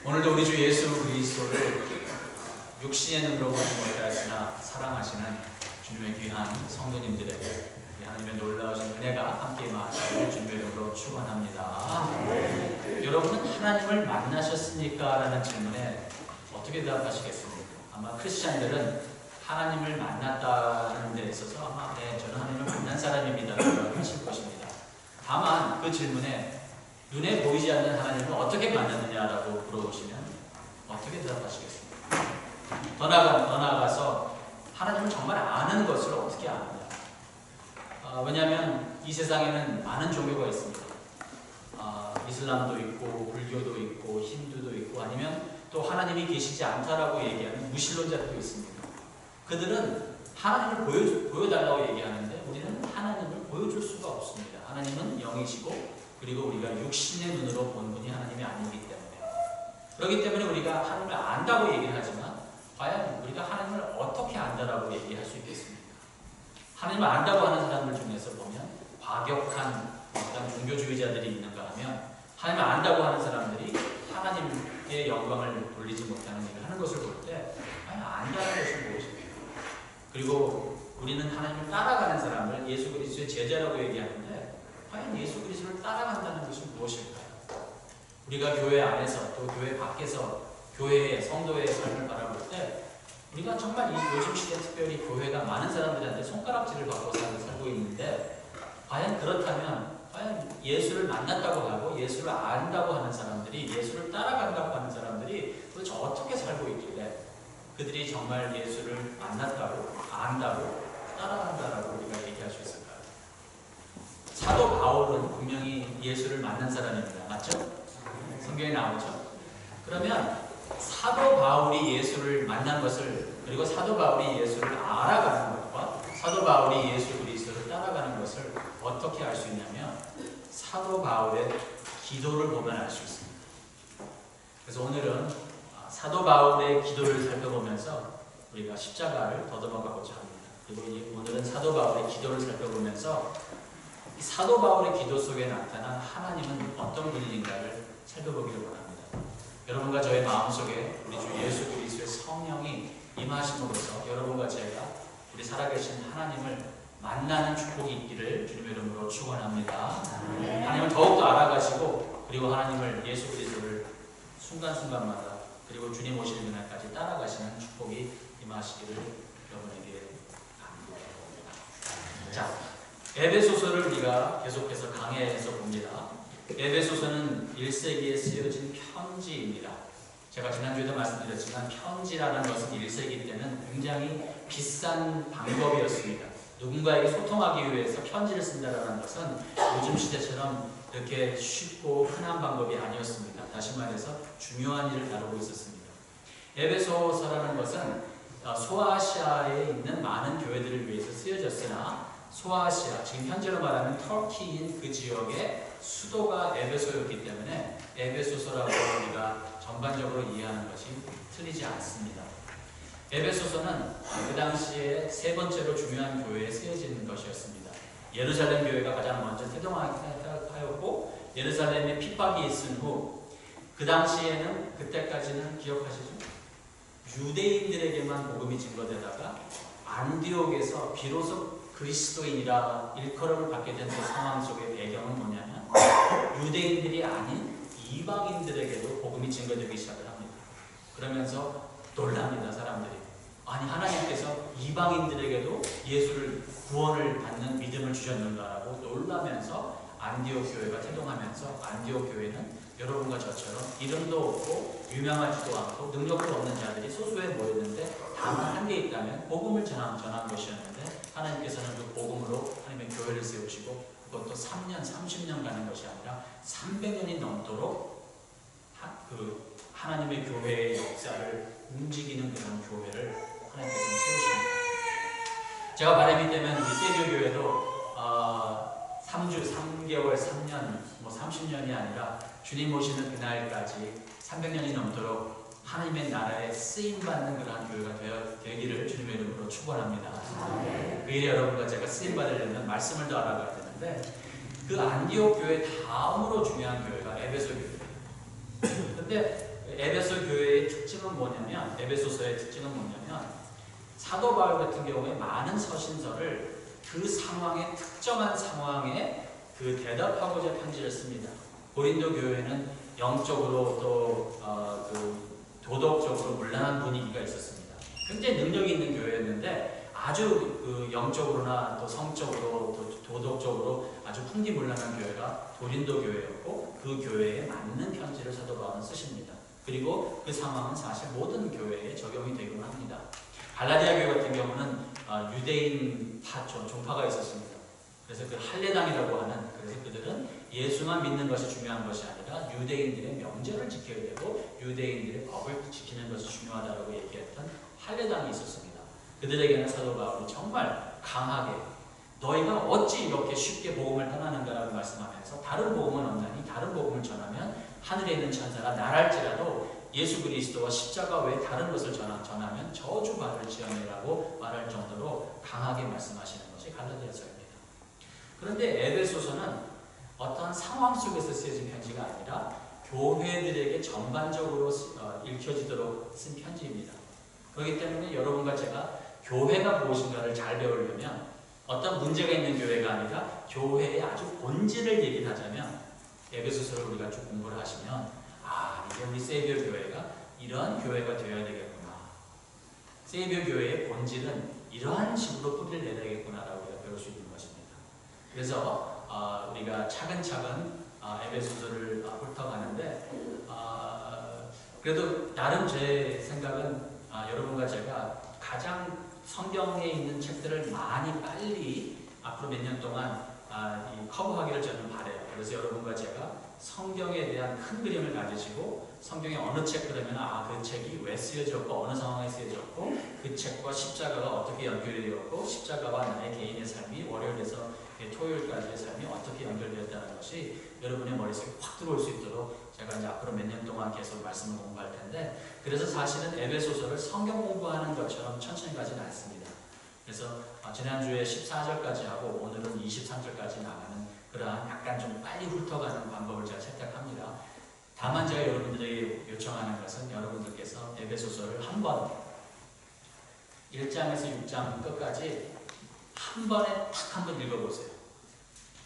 오늘도 우리 주 예수 그리스도를 육신의 눈으로 보지 못하였으나 사랑하시는 주님의 귀한 성도님들에게 하나님의 놀라우신 은혜가 함께 임하시기를 주님의 이름으로 축원합니다. 여러분은 하나님을 만나셨습니까? 라는 질문에 어떻게 대답하시겠습니까? 아마 크리스찬들은 하나님을 만났다는 데 있어서 아마 네, 저는 하나님을 만난 사람입니다 라고 하실 것입니다. 다만 그 질문에 눈에 보이지 않는 하나님을 어떻게 만났느냐라고 물어보시면 어떻게 대답하시겠습니까? 더 나아가서 하나님을 정말 아는 것을 어떻게 아느냐? 왜냐하면 이 세상에는 많은 종교가 있습니다. 이슬람도 있고 불교도 있고 힌두도 있고 아니면 또 하나님이 계시지 않다라고 얘기하는 무신론자들도 있습니다. 그들은 하나님을 보여달라고 얘기하는데 우리는 하나님을 보여줄 수가 없습니다. 하나님은 영이시고 그리고 우리가 육신의 눈으로 본 분이 하나님이 아니기 때문에 그렇기 때문에 우리가 하나님을 안다고 얘기를 하지만 과연 우리가 하나님을 어떻게 안다라고 얘기할 수 있겠습니까? 하나님을 안다고 하는 사람들 중에서 보면 과격한 어떤 종교주의자들이 있는가 하면 하나님을 안다고 하는 사람들이 하나님의 영광을 돌리지 못하는 일을 하는 것을 볼 때 과연 안다는 것이 무엇입니까? 그리고 우리는 하나님을 따라가는 사람을 예수 그리스도의 제자라고 얘기하는데 과연 예수 그리스도를 따라간다는 것이 무엇일까요? 우리가 교회 안에서 또 교회 밖에서 교회의 성도의 삶을 바라볼 때 우리가 정말 이 요즘 시대 특별히 교회가 많은 사람들한테 손가락질을 받고 살고 있는데 과연 그렇다면 과연 예수를 만났다고 하고 예수를 안다고 하는 사람들이 예수를 따라간다고 하는 사람들이 도대체 어떻게 살고 있길래 그들이 정말 예수를 만났다고 안다고 따라간다라고 우리가 얘기할 수 있을까요? 사도 바울은 분명히 예수를 만난 사람입니다. 맞죠? 성경에 나오죠? 그러면 사도 바울이 예수를 만난 것을 그리고 사도 바울이 예수를 알아가는 것과 사도 바울이 예수 그리스도를 따라가는 것을 어떻게 알 수 있냐면 사도 바울의 기도를 보면 알 수 있습니다. 그래서 오늘은 사도 바울의 기도를 살펴보면서 우리가 십자가를 더듬어 가고자 합니다. 그리고 오늘은 사도 바울의 기도를 살펴보면서 이 사도 바울의 기도 속에 나타난 하나님은 어떤 분인가를 살펴보기를 원합니다. 여러분과 저의 마음속에 우리 주 예수 그리스도의 성령이 임하심으로써 여러분과 제가 우리 살아계신 하나님을 만나는 축복이 있기를 주님의 이름으로 축원합니다. 하나님을 더욱더 알아가시고 그리고 하나님을 예수 그리스도를 순간순간마다 그리고 주님 오시는 그날까지 따라가시는 축복이 임하시기를 여러분에게 바랍니다. 자, 에베소서를 우리가 계속해서 강해해서 봅니다. 에베소서는 1세기에 쓰여진 편지입니다. 제가 지난주에도 말씀드렸지만 편지라는 것은 1세기 때는 굉장히 비싼 방법이었습니다. 누군가에게 소통하기 위해서 편지를 쓴다는 것은 요즘 시대처럼 이렇게 쉽고 흔한 방법이 아니었습니다. 다시 말해서 중요한 일을 다루고 있었습니다. 에베소서라는 것은 소아시아에 있는 많은 교회들을 위해서 쓰여졌으나 소아시아, 지금 현재로 말하는 터키인 그 지역의 수도가 에베소였기 때문에 에베소서라고 우리가 전반적으로 이해하는 것이 틀리지 않습니다. 에베소서는 그 당시에 세 번째로 중요한 교회에 쓰여진 것이었습니다. 예루살렘 교회가 가장 먼저 태동하였고 예루살렘에 핍박이 있은 후 그 당시에는 그때까지는 기억하시죠? 유대인들에게만 복음이 증거되다가 안디옥에서 비로소 그리스도인이라 일컬음을 받게 된 그 상황 속의 배경은 뭐냐면 유대인들이 아닌 이방인들에게도 복음이 증거되기 시작을 합니다. 그러면서 놀랍니다. 사람들이. 아니 하나님께서 이방인들에게도 예수를 구원을 받는 믿음을 주셨는가라고 놀라면서 안디옥 교회가 태동하면서 안디옥 교회는 여러분과 저처럼 이름도 없고 유명하지도 않고 능력도 없는 자들이 소수에 모였는데 다만 한 게 있다면 복음을 전한 것이었는데 하나님께서는 그 복음으로 하나님의 교회를 세우시고 그것도 3년, 30년 가는 것이 아니라 300년이 넘도록 그 하나님의 교회의 역사를 움직이는 그런 교회를 하나님께서 세우십니다. 제가 바람이 되면 우리 세교교회도 3개월, 3년, 30년이 아니라 주님 오시는 그날까지 300년이 넘도록 하나님의 나라에 쓰임받는 그러한 교회가 되기를 주님의 이름으로 축원합니다. 그 일에 여러분과 제가 쓰임받으려면 말씀을 더 알아가야 되는데 그 안디옥 교회 다음으로 중요한 교회가 에베소 교회입니다. 근데 에베소 교회의 특징은 뭐냐면, 에베소서의 특징은 뭐냐면, 사도 바울 같은 경우에 많은 서신서를 그 상황에, 특정한 상황에 그 대답하고자 편지를 씁니다. 고린도 교회는 영적으로 또 그 도덕적으로 문란한 분위기가 있었습니다. 굉장히 능력이 있는 교회였는데 아주 그 영적으로나 또 성적으로 또 도덕적으로 아주 풍기문란한 교회가 고린도 교회였고, 그 교회에 맞는 편지를 사도 바울은 쓰십니다. 그리고 그 상황은 사실 모든 교회에 적용이 되곤 합니다. 갈라디아 교회 같은 경우는 유대인 종파가 있었습니다. 그래서 그 할례당이라고 하는, 그래서 그들은 예수만 믿는 것이 중요한 것이 아니라 유대인들의 명절을 지켜야 되고 유대인들의 법을 지키는 것이 중요하다고 얘기했던 할례당이 있었습니다. 그들에게는 사도 바울이 정말 강하게 너희가 어찌 이렇게 쉽게 복음을 떠나는가라고 말씀하면서, 다른 복음은 없나니 다른 복음을 전하면 하늘에 있는 천사가 날할지라도 예수 그리스도와 십자가 외에 다른 것을 전하면 저주받을지어내라고 말할 정도로 강하게 말씀하시는 것이 갈라디아서입니다. 그런데 에베소서는 어떤 상황 속에서 쓰여진 편지가 아니라 교회들에게 전반적으로 읽혀지도록 쓴 편지입니다. 그렇기 때문에 여러분과 제가 교회가 무엇인가를 잘 배우려면, 어떤 문제가 있는 교회가 아니라 교회의 아주 본질을 얘기하자면, 에베소서를 우리가 쭉 공부를 하시면 이제 우리 세이비어 교회가 이러한 교회가 되어야 되겠구나, 세이비어 교회의 본질은 이러한 식으로 뿌리를 내야 되겠구나라고 우리가 배울 수 있는 것입니다. 그래서 우리가 차근차근 에베소서를 훑어가는데, 그래도 나름 제 생각은 여러분과 제가 가장 성경에 있는 책들을 많이 빨리 앞으로 몇 년 동안 커버하기를 저는 바라요. 그래서 여러분과 제가 성경에 대한 큰 그림을 가지시고, 성경에 어느 책 그러면 그 책이 왜 쓰여졌고 어느 상황에 쓰여졌고, 그 책과 십자가가 어떻게 연결되었고, 십자가와 나의 개인의 삶이 월요일에서 토요일까지의 삶이 어떻게 연결되었다는 것이 여러분의 머릿속에 확 들어올 수 있도록 제가 이제 앞으로 몇 년 동안 계속 말씀을 공부할 텐데, 그래서 사실은 에베소서를 성경 공부하는 것처럼 천천히 가지는 않습니다. 그래서 지난주에 14절까지 하고 오늘은 23절까지 나가는 그러한 약간 좀 빨리 훑어가는 방법을 제가 채택합니다. 다만 제가 여러분들에게 요청하는 것은, 여러분들께서 에베소서를 한번 1장에서 6장 끝까지 한 번에 탁 한 번 읽어보세요.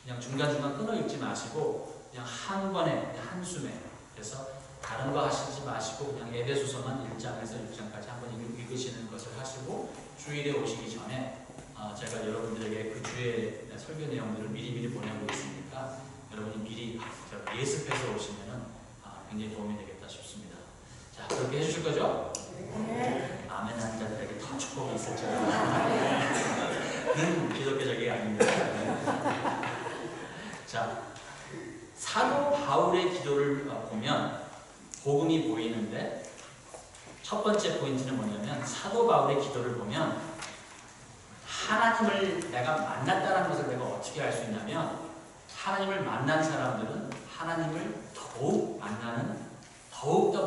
그냥 중간중간 끊어 읽지 마시고 그냥 한 번에, 그냥 한숨에, 그래서 다른 거 하시지 마시고 그냥 에베소서만 1장에서 6장까지 한 번 읽으시는 것을 하시고, 주일에 오시기 전에 제가 여러분들에게 그 주의 설교 내용들을 미리미리 보내고 있으니까 여러분이 미리 예습해서 오시면 굉장히 도움이 되겠다 싶습니다. 자, 그렇게 해주실 거죠? 네. 아멘 한 자들에게 더 축복이 있을 줄 기독교적이 아닙니다. 자, 사도 바울의 기도를 보면 복음이 보이는데, 첫 번째 포인트는 뭐냐면, 사도 바울의 기도를 보면 하나님을 내가 만났다는 것을 내가 어떻게 알 수 있냐면, 하나님을 만난 사람들은 하나님을 더욱더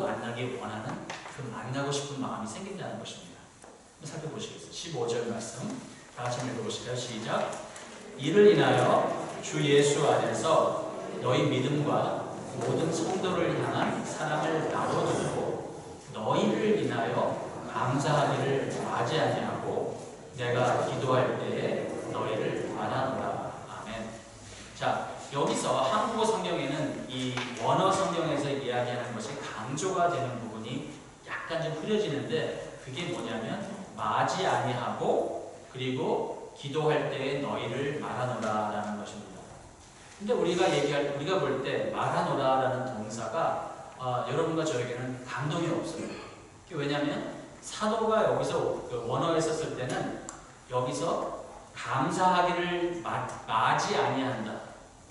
만나기 원하는, 그 만나고 싶은 마음이 생긴다는 것입니다. 한번 살펴보시겠어요? 15절 말씀 다 같이 읽어보실까요? 시작. 이를 인하여 주 예수 안에서 너희 믿음과 모든 성도를 향한 사랑을 나눠주고 너희를 인하여 감사하기를 마지 아니하고 내가 기도할 때에 너희를 바라노라. 아멘. 자, 여기서 한국어 성경에는 이 원어 성경에서 이야기하는 것이 강조가 되는 부분이 약간 좀 흐려지는데, 그게 뭐냐면 마지 아니하고 그리고 기도할 때에 너희를 말하노라라는 것입니다. 근데 우리가 볼 때 말하노라라는 동사가 여러분과 저에게는 감동이 없어요. 왜냐하면 사도가 여기서 원어에 썼을 때는 여기서 감사하기를 마지 아니한다.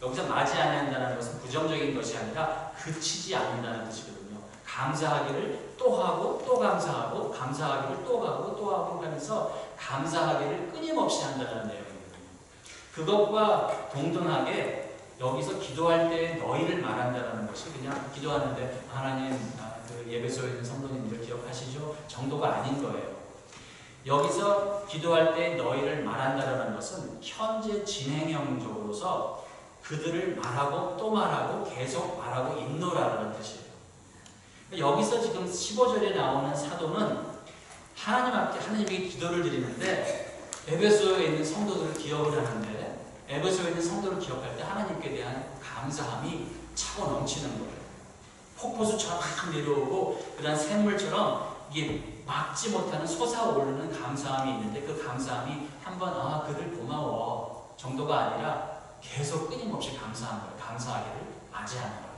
여기서 마지 아니한다는 것은 부정적인 것이 아니라 그치지 않는다는 뜻이거든요. 감사하기를 또 하고 또 감사하고, 감사하기를 또 하고 또 하고 하면서 감사하기를 끊임없이 한다는 내용이거든요. 그것과 동등하게 여기서 기도할 때 너희를 말한다는 것이 그냥 기도하는데 하나님 그 예배소에 있는 성도님들 기억하시죠? 정도가 아닌 거예요. 여기서 기도할 때 너희를 말한다는 것은 현재 진행형적으로서 그들을 말하고 또 말하고 계속 말하고 있노라는 뜻이에요. 여기서 지금 15절에 나오는 사도는 하나님께 기도를 드리는데 에베소에 있는 성도들을 기억을 하는데 에베소에 있는 성도를 기억할 때 하나님께 대한 감사함이 차고 넘치는 거예요. 폭포수처럼 막 내려오고 그다음 샘물처럼 이게 막지 못하는 솟아오르는 감사함이 있는데 그 감사함이 한번 그들 고마워 정도가 아니라 계속 끊임없이 감사한 거예요. 감사하기를 맞이하는 거예요.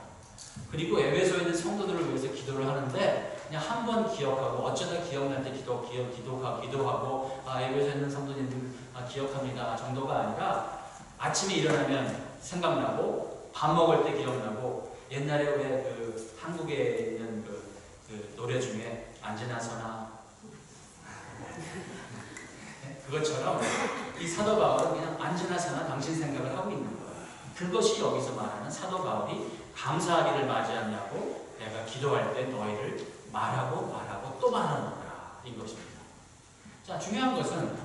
그리고 에베소에 있는 성도들을 위해서 기도를 하는데 그냥 한 번 기억하고 어쩌다 기억날 때 기도하고 에베소에 있는 성도님들 기억합니다 정도가 아니라 아침에 일어나면 생각나고 밥 먹을 때 기억나고 옛날에 왜 그 한국에 있는 그 노래 중에 안지나 서나 그것처럼 이 사도 바울은 그냥 안지나 서나 당신 생각을 하고 있는 거예요. 그것이 여기서 말하는 사도 바울이 감사하기를 맞이하냐고 내가 기도할 때 너희를 말하고 또 말하노라 이것입니다. 자, 중요한 것은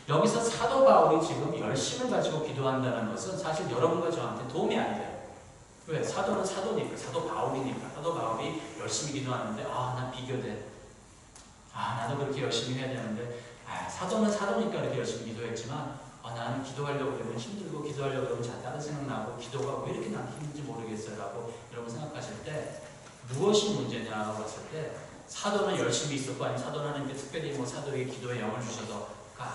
여기서 사도 바울이 지금 열심을 가지고 기도한다는 것은 사실 여러분과 저한테 도움이 안 돼요. 왜? 사도는 사도니까, 사도 바울이니까. 사도 바울이 열심히 기도하는데 난 비교돼. 나도 그렇게 열심히 해야 되는데 사도는 사도니까 그렇게 열심히 기도했지만 나는 기도하려고 그러면 힘들고 기도하려고 그러면 다른 생각나고 기도가 왜 이렇게 난 힘든지 모르겠어요 라고 여러분 생각하실 때 무엇이 문제냐고 봤을 때 사도는 열심히 있었고 아니면 사도는 하나님께 특별히 사도에게 기도의 영을 주셔서가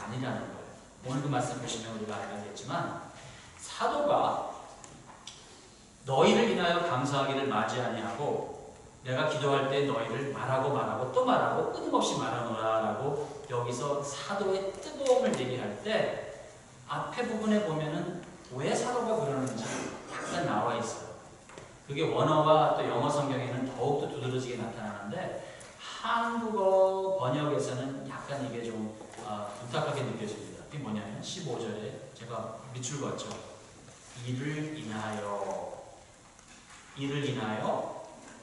아니라는 거예요. 오늘 그 말씀 보시면 우리가 알겠지만 사도가 너희를 인하여 감사하기를 맞이하니하고 내가 기도할 때 너희를 말하고 또 말하고 끊임없이 말하노라 라고 여기서 사도의 뜨거움을 얘기할 때 앞에 부분에 보면은 왜 사도가 그러는지 약간 나와 있어요. 그게 원어와 또 영어 성경에는 더욱더 두드러지게 나타나는데 한국어 번역에서는 약간 이게 좀 부탁하게 느껴집니다. 그게 뭐냐면 15절에 제가 밑줄 그었죠. 이를 인하여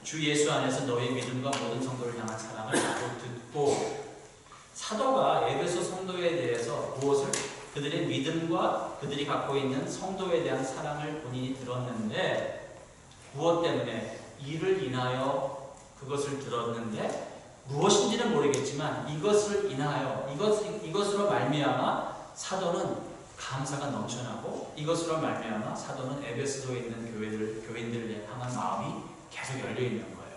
주 예수 안에서 너희 믿음과 모든 성도를 향한 사랑을 듣고 사도가 에베소 성도에 대해서 무엇을 그들의 믿음과 그들이 갖고 있는 성도에 대한 사랑을 본인이 들었는데 무엇 때문에 이를 인하여 그것을 들었는데 무엇인지는 모르겠지만 이것을 인하여 이것으로 말미암아 사도는 감사가 넘쳐나고 이것으로 말미암아 사도는 에베소에 있는 교인들을 향한 마음이 계속 열려 있는 거예요.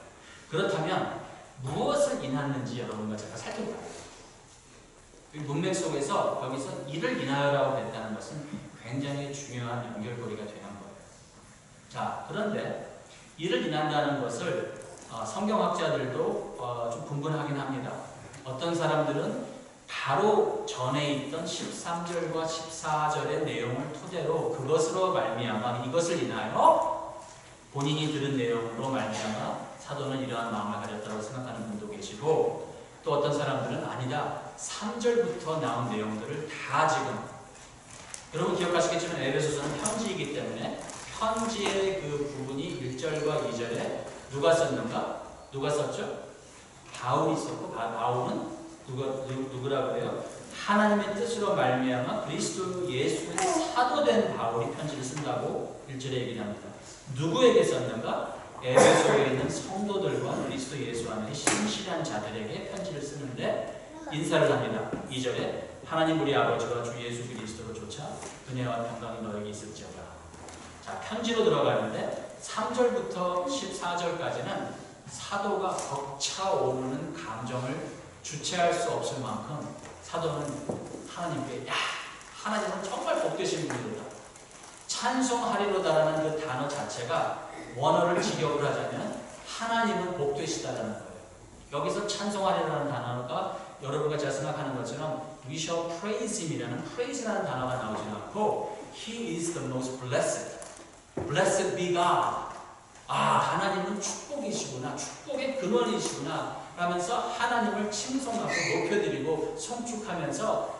그렇다면 무엇을 인하는지 여러분과 제가 살펴봐요. 문맥 속에서 여기서 이를 인하여라고 했다는 것은 굉장히 중요한 연결고리가 되는 거예요. 자, 그런데 이를 인한다는 것을 성경학자들도 좀 분분하긴 합니다. 어떤 사람들은 바로 전에 있던 13절과 14절의 내용을 토대로 그것으로 말미암아 이것을 인하여 본인이 들은 내용으로 말미암아 사도는 이러한 마음을 가졌다고 생각하는 분도 계시고 또 어떤 사람들은 아니다. 3절부터 나온 내용들을 다 지금 여러분 기억하시겠지만 에베소서는 편지이기 때문에 편지의 그 부분이 1절과 2절에 누가 썼는가? 누가 썼죠? 바울이 썼고 바울은 누구라 그래요? 하나님의 뜻으로 말미암아 그리스도 예수의 사도된 바울이 편지를 쓴다고 1절에 얘기를 합니다. 누구에게 썼는가? 에베소에 있는 성도들과 그리스도 예수 안에 신실한 자들에게 편지를 쓰는데 인사를 합니다. 2절에 하나님 우리 아버지와 주 예수 그리스도로 조차 은혜와 평강이 너에게 있을지어다. 자, 편지로 들어가는데 3절부터 14절까지는 사도가 벅차오르는 감정을 주체할 수 없을 만큼 사도는 하나님께 하나님은 정말 복되신 분이로다. 찬송하리로다라는 그 단어 자체가 원어를 직역을 하자면 하나님은 복되시다라는 거예요. 여기서 찬송하리라는 단어가 여러분과 제가 생각하는 것처럼 We shall praise Him이라는 praise라는 단어가 나오지 않고 He is the most blessed. Blessed be God. 하나님은 축복이시구나. 축복의 근원이시구나. 라면서 하나님을 칭송하고 높여드리고 송축하면서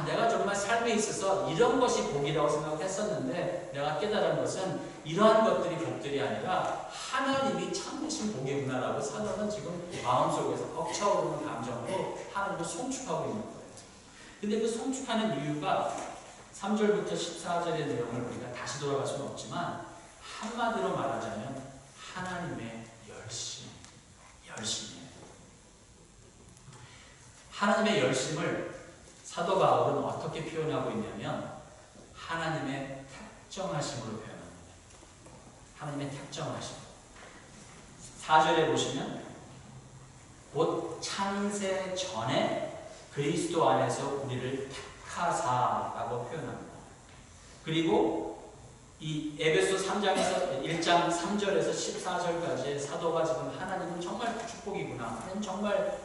내가 정말 삶에 있어서 이런 것이 복이라고 생각했었는데 내가 깨달은 것은 이러한 것들이 복들이 아니라 하나님이 참으신 복이구나라고 사도는 지금 마음속에서 벅차오르는 감정으로 하나님을 송축하고 있는 거예요. 근데 그 송축하는 이유가 3절부터 14절의 내용을 우리가 다시 돌아갈 수는 없지만 한마디로 말하자면 하나님의 열심. 열심이에요. 하나님의 열심을 사도 바울은 어떻게 표현하고 있냐면 하나님의 특정하심으로 표현합니다. 하나님의 특정하심. 4절에 보시면 곧 창세 전에 그리스도 안에서 우리를 택하사라고 표현합니다. 그리고 이 에베소 3장에서 1장 3절에서 14절까지 사도가 지금 하나님은 정말 축복이구나, 하나님 정말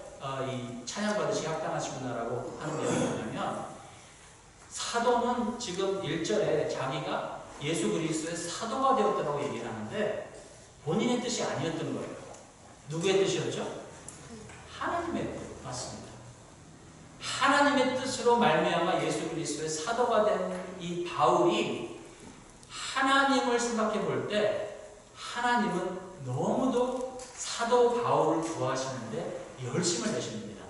이 찬양받으시 합당하시구나라고 하는 내용이 뭐냐면 사도는 지금 1절에 자기가 예수 그리스도의 사도가 되었다고 얘기를 하는데 본인의 뜻이 아니었던 거예요. 누구의 뜻이었죠? 하나님의 뜻. 맞습니다. 하나님의 뜻으로 말미암아 예수 그리스도의 사도가 된 이 바울이 하나님을 생각해 볼 때 하나님은 너무도 사도 바울을 좋아하시는데 열심을 내십니다.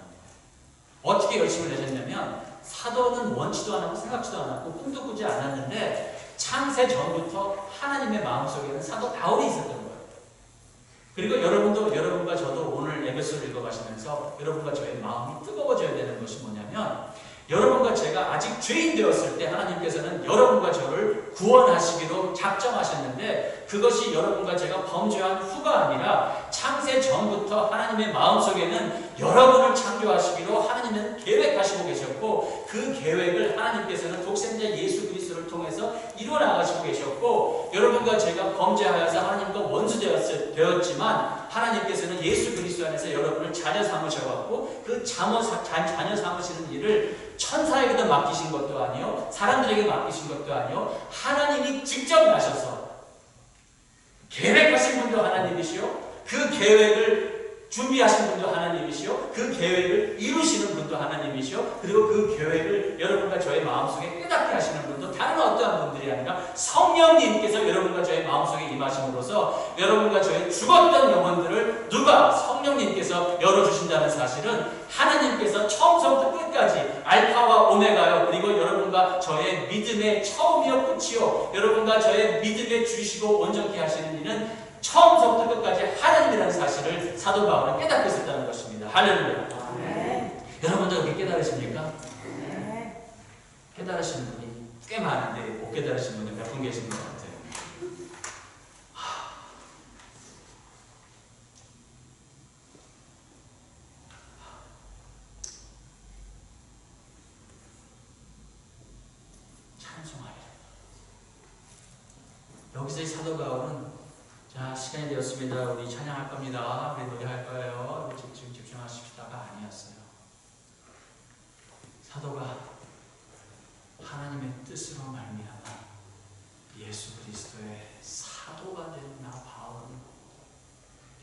어떻게 열심을 내셨냐면 사도는 원치도 않았고 생각지도 않았고 꿈도 꾸지 않았는데 창세 전부터 하나님의 마음속에는 사도 바울이 있었던 거예요. 그리고 여러분과 저도 오늘 에베소를 읽어가시면서 여러분과 저의 마음이 뜨거워져야 되는 것이 뭐냐면 여러분과 제가 아직 죄인 되었을 때 하나님께서는 여러분과 저를 구원하시기로 작정하셨는데 그것이 여러분과 제가 범죄한 후가 아니라 창세 전부터 하나님의 마음속에는 여러분을 창조하시기로 하나님은 계획하시고 계셨고 그 계획을 하나님께서는 독생자 예수 그리스도를 통해서 이루어나가시고 계셨고 여러분과 제가 범죄하여서 하나님과 원수 되었지만 하나님께서는 예수 그리스도 안에서 여러분을 자녀 삼으셔갖고 그 자녀 삼으시는 일을 천사에게도 맡기신 것도 아니요 사람들에게 맡기신 것도 아니요 하나님이 직접 나셔서 계획하신 분도 하나님이시요 그 계획을 준비하신 분도 하나님이시요 그 계획을 이루시는 분도 하나님이시요 그리고 그 계획을 여러분과 저의 마음속에 깨닫게 하시는 분도 다른 어떠한 분들이 아니라 성령님께서 여러분과 저의 마음속에 임하심으로써 여러분과 저의 죽었던 영혼들을 누가 성령님께서 열어주신다는 사실은 하나님께서 처음부터 끝까지 알파와 오메가요 그리고 여러분과 저의 믿음의 처음이요 끝이요 여러분과 저의 믿음에 주시고 온전케 하시는 이는 처음부터 끝까지 하나님이라는 사실을 사도 바울은 깨닫고 있었다는 것입니다. 할렐루야. 네. 여러분도 그렇게 깨달으십니까? 네. 깨달으시는 분이 꽤 많은데 못 깨달으시는 분이 몇 분 계신 것 같아요. 찬송하리. 여기서 이 사도 바울은 자, 시간이 되었습니다. 우리 찬양할 겁니다. 우리 노래할 거예요. 우리 지금 집중하십시다가 아니었어요. 사도가 하나님의 뜻으로 말미암아 예수 그리스도의 사도가 된 나 바울은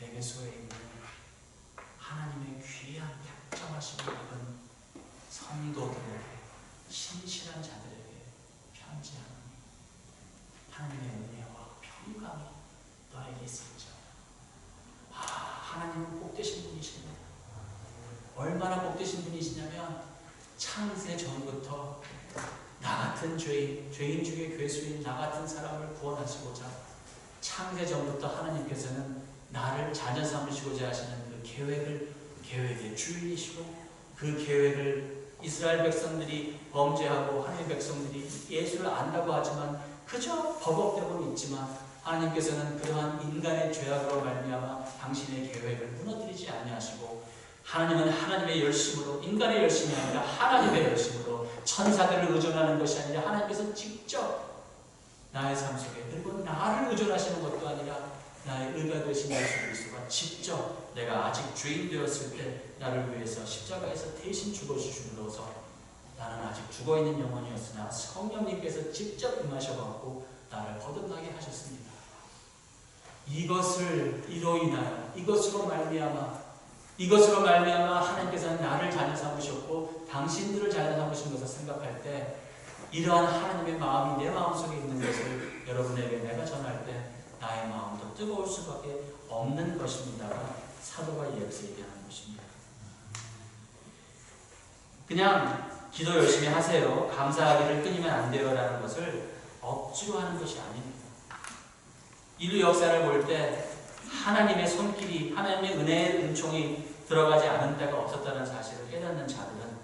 에베소에 있는 하나님의 귀한 특정하심을 입은 성도들에게 신실한 자들에게 편지하노니 하나님의 은혜와 평강이 너에게 있었죠. 하나님은 복되신 분이십니다. 얼마나 복되신 분이시냐면 창세 전부터 나 같은 죄인 중에 괴수인 나 같은 사람을 구원하시고자 창세 전부터 하나님께서는 나를 자녀 삼으시고자 하시는 그 계획의 주인이시고 그 계획을 이스라엘 백성들이 범죄하고 하나님의 백성들이 예수를 안다고 하지만 그저 버벅대고는 있지만 하나님께서는 그러한 인간의 죄악으로 말미암아 당신의 계획을 무너뜨리지 아니하시고 하나님은 하나님의 열심으로 인간의 열심이 아니라 하나님의 열심으로 천사들을 의존하는 것이 아니라 하나님께서 직접 나의 삶 속에 그리고 나를 의존하시는 것도 아니라 나의 의가 되신 예수 그리스도가 직접 내가 아직 죄인 되었을 때 나를 위해서 십자가에서 대신 죽어주심으로써 나는 아직 죽어있는 영혼이었으나 성령님께서 직접 임하셔갖고 나를 거듭나게 하셨습니다. 이것으로 말미암아 하나님께서는 나를 자녀 삼으셨고 당신들을 자녀 삼으신 것을 생각할 때 이러한 하나님의 마음이 내 마음속에 있는 것을 여러분에게 내가 전할 때 나의 마음도 뜨거울 수밖에 없는 것입니다가 사도가 여기서 얘기하는 것입니다. 그냥 기도 열심히 하세요. 감사하기를 끊이면 안 돼요 라는 것을 억지로 하는 것이 아닙니다. 인류 역사를 볼 때 하나님의 손길이, 하나님의 은혜의 은총이 들어가지 않은 때가 없었다는 사실을 깨닫는 자들은,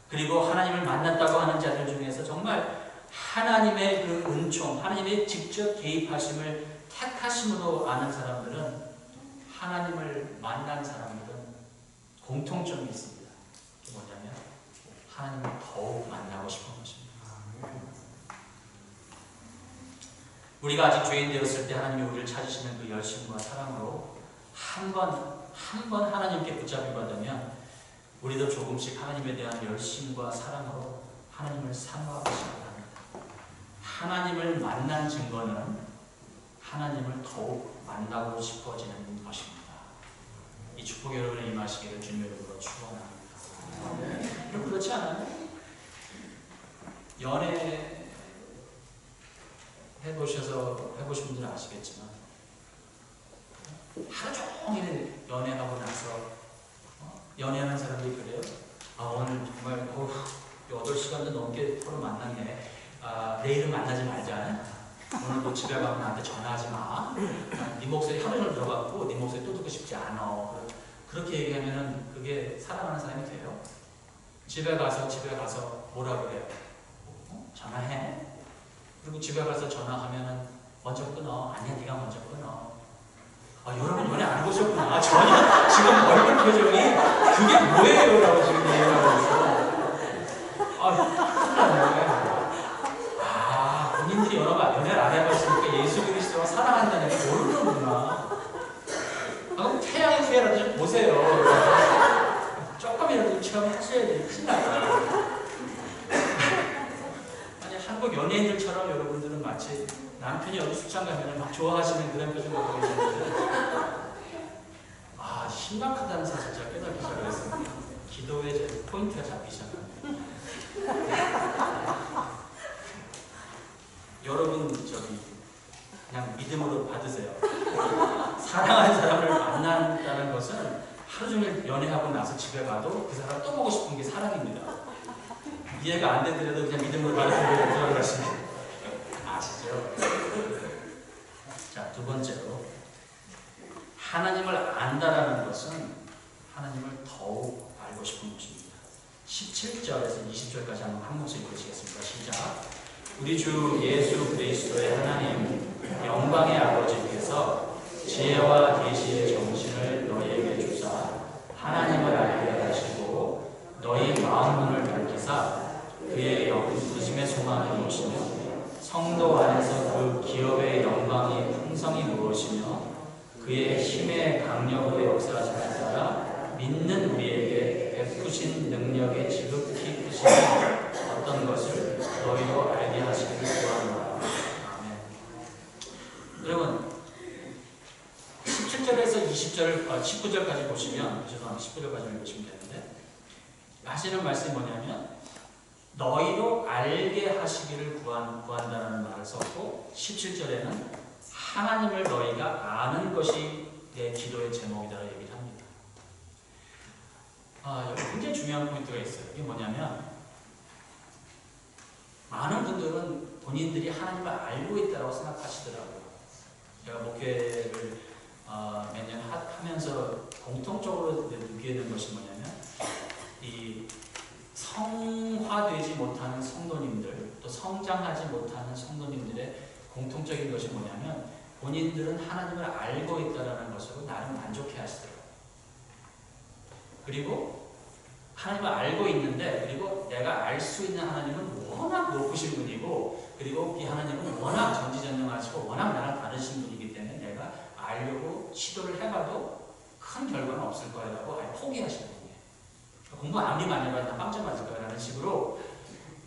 그리고 하나님을 만났다고 하는 자들 중에서 정말 하나님의 그 은총, 하나님의 직접 개입하심을 택하심으로 아는 사람들은, 하나님을 만난 사람들은 공통점이 있습니다. 그게 뭐냐면 하나님을 더욱 만나고 싶은 것입니다. 우리가 아직 죄인 되었을 때 하나님이 우리를 찾으시는 그 열심과 사랑으로 한 번 하나님께 붙잡히 받으면 우리도 조금씩 하나님에 대한 열심과 사랑으로 하나님을 사모하기 시작합니다. 하나님을 만난 증거는 하나님을 더욱 만나고 싶어지는 것입니다. 이 축복 여러분의 임하시기를 주님의 이름으로 축원합니다. 여러분 그렇지 않아요? 연애 해보신 분들은 아시겠지만 하루 종일 연애하고 나서 연애하는 사람들이 그래요. 오늘 정말 8시간도 넘게 서로 만났네. 내일은 만나지 말자. 오늘 뭐 집에 가면 나한테 전화하지 마. 네 목소리 하루 종일 들어봤고 네 목소리 또 듣고 싶지 않아. 그렇게 얘기하면은 그게 사랑하는 사람이 돼요? 집에 가서 뭐라 그래요? 전화해? 그리고 집에 가서 전화하면은 먼저 끊어. 아니야, 네가 먼저 끊어. 여러분 연애 안 해보셨구나. 전혀 지금 얼굴 표정이 그게 뭐예요? 라고 지금 얘기하고 있어. 본인들이 연애를 안 해봤으니까 예수 그리스도가 사랑한다는 게 모르는구나. 그럼 태양의 후예라도 좀 보세요. 조금이라도 체험하셔야 돼요. 큰일 나요. 한국 연예인들처럼 여러분들은 마치 남편이 어디 출장 가면 막 좋아하시는 그런 표정을 보고 계시는데 심각하다는 사실 제가 깨닫기 시작했습니다. 기도의 포인트가 잡히기 시작합니다. 여러분 그냥 믿음으로 받으세요. 사랑하는 사람을 만난다는 것은 하루 종일 연애하고 나서 집에 가도 그 사람 또 보고 싶은 게 사랑입니다. 이해가 안 되더라도 그냥 믿음으로 받아들여야 들어가시면 아시죠? 자, 두 번째로 하나님을 안다라는 것은 하나님을 더욱 알고 싶은 것입니다. 17절에서 20절까지 한 목소리 보시겠습니다. 시작. 우리 주 예수 그리스도의 하나님 영광의 아버지께서 지혜와 계시의 정신을 너희에게 주사 하나님을 알게 하시고 너희 마음 문을 밝히사 그의 부르심의 소망을 모시며 성도 안에서 그 기업의 영광이 풍성이 무엇이며 그의 힘의 강력으로 역사하심을 따라 믿는 우리에게 베푸신 능력의 지극히 크신 어떤 것을 너희도 알게 하시기를 구합니다. 아멘. 여러분 17절에서 19절까지 보시면, 죄송합니다. 19절까지 보시면 되는데 하시는 말씀이 뭐냐면 너희로 알게 하시기를 구한다는 말을 썼고 17절에는 하나님을 너희가 아는 것이 내 기도의 제목이다라고 얘기를 합니다. 여기 굉장히 중요한 포인트가 있어요. 이게 뭐냐면 많은 분들은 본인들이 하나님을 알고 있다고 생각하시더라고요. 제가 목회를 몇 년 하면서 공통적으로 느끼는 것이 뭐냐면 이 성화되지 못하는 성도님들, 또 성장하지 못하는 성도님들의 공통적인 것이 뭐냐면 본인들은 하나님을 알고 있다는 것으로 나름 만족해 하시더라고요. 그리고 하나님을 알고 있는데, 그리고 내가 알 수 있는 하나님은 워낙 높으신 분이고, 그리고 이 하나님은 워낙 전지전능하시고 워낙 나랑 다르신 분이기 때문에 내가 알려고 시도를 해봐도 큰 결과는 없을 거라고 아예 포기하시는 분이에요. 공부 아무리 많이 해봐도 나 빵점 맞을 거야 라는 식으로,